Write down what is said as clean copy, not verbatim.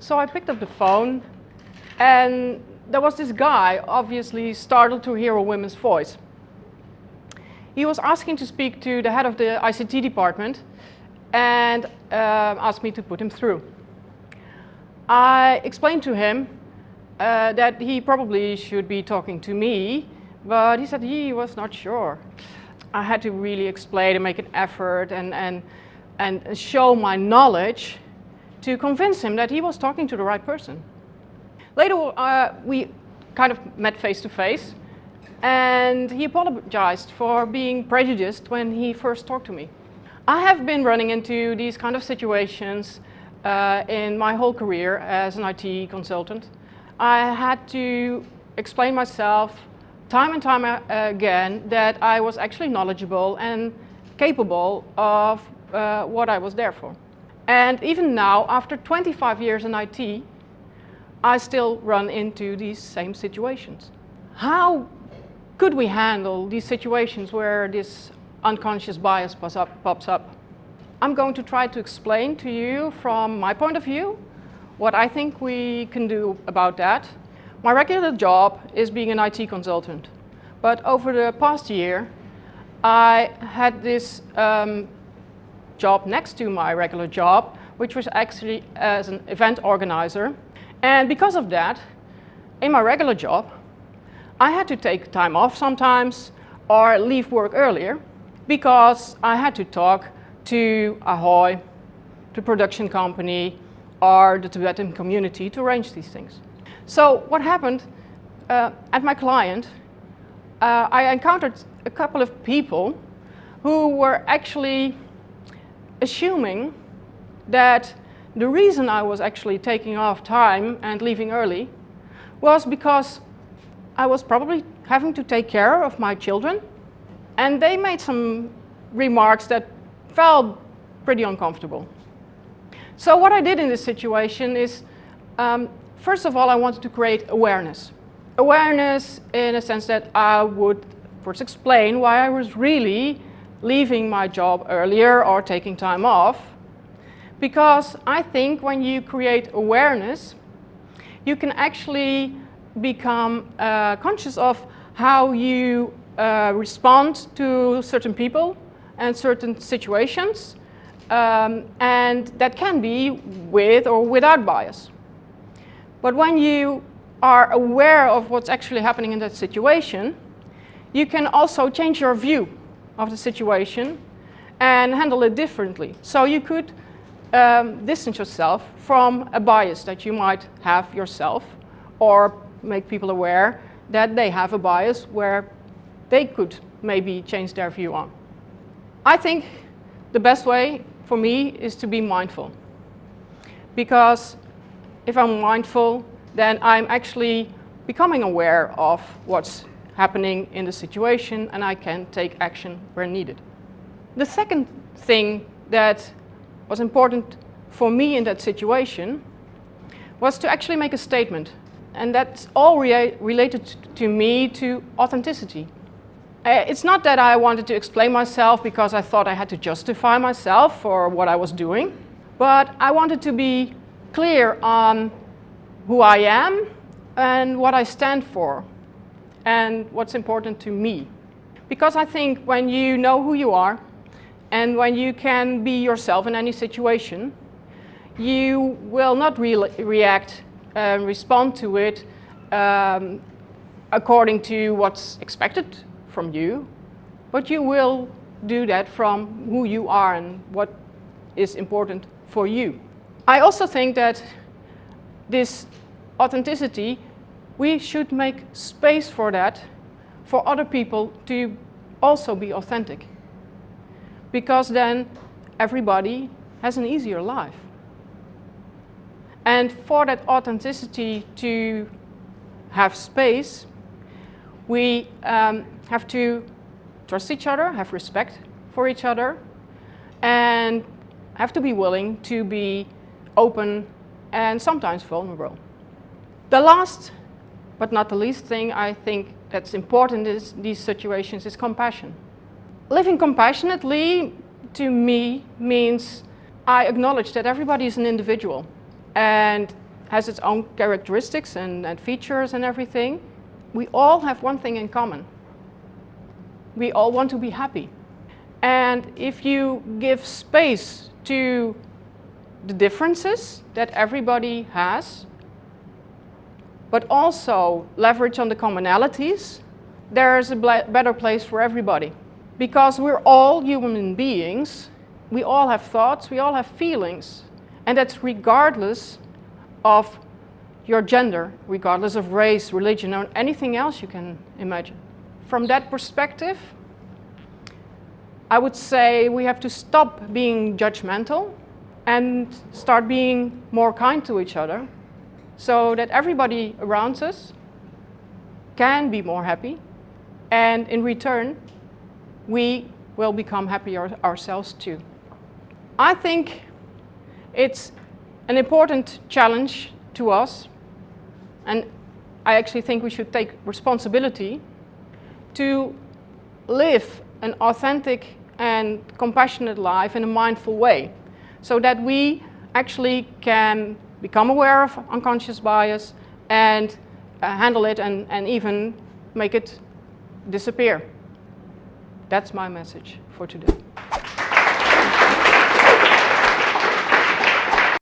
So I picked up the phone, and there was this guy, obviously startled to hear a woman's voice. He was asking to speak to the head of the ICT department and asked me to put him through. I explained to him that he probably should be talking to me, but he said he was not sure. I had to really explain and make an effort and show my knowledge to convince him that he was talking to the right person. Later we kind of met face to face, and he apologized for being prejudiced when he first talked to me. I have been running into these kind of situations in my whole career as an IT consultant. I had to explain myself time and time again that I was actually knowledgeable and capable of what I was there for. And even now, after 25 years in IT, I still run into these same situations. How could we handle these situations where this unconscious bias pops up? I'm going to try to explain to you from my point of view what I think we can do about that. My regular job is being an IT consultant, but over the past year I had this job next to my regular job, which was actually as an event organizer. And because of that, in my regular job, I had to take time off sometimes or leave work earlier because I had to talk to Ahoy, the production company, or the Tibetan community to arrange these things. So what happened at my client, I encountered a couple of people who were actually assuming that the reason I was actually taking off time and leaving early was because I was probably having to take care of my children, and they made some remarks that felt pretty uncomfortable. So what I did in this situation is, first of all, I wanted to create awareness. Awareness in a sense that I would first explain why I was really leaving my job earlier or taking time off. Because I think when you create awareness, you can actually become conscious of how you respond to certain people and certain situations, and that can be with or without bias. But when you are aware of what's actually happening in that situation, you can also change your view of the situation and handle it differently. So you could distance yourself from a bias that you might have yourself, or make people aware that they have a bias where they could maybe change their view on. I think the best way for me is to be mindful, because if I'm mindful, then I'm actually becoming aware of what's happening in the situation, and I can take action where needed. The second thing that was important for me in that situation was to actually make a statement, and that's all related to me to authenticity. It's not that I wanted to explain myself because I thought I had to justify myself for what I was doing, but I wanted to be clear on who I am and what I stand for and what's important to me. Because I think when you know who you are and when you can be yourself in any situation, you will not react and respond to it according to what's expected from you, but you will do that from who you are and what is important for you. I also think that this authenticity, we should make space for that, for other people to also be authentic. Because then everybody has an easier life. And for that authenticity to have space, we have to trust each other, have respect for each other, and have to be willing to be open and sometimes vulnerable. The last but not the least thing I think that's important in these situations is compassion. Living compassionately to me means I acknowledge that everybody is an individual, and has its own characteristics and features and everything, we all have one thing in common. We all want to be happy. And if you give space to the differences that everybody has, but also leverage on the commonalities, there is a better place for everybody. Because we're all human beings, we all have thoughts, we all have feelings, and that's regardless of your gender, regardless of race, religion, or anything else you can imagine. From that perspective, I would say we have to stop being judgmental and start being more kind to each other, so that everybody around us can be more happy, and in return, we will become happier ourselves too. I think it's an important challenge to us, and I actually think we should take responsibility to live an authentic and compassionate life in a mindful way, so that we actually can become aware of unconscious bias and handle it and even make it disappear. That's my message for today.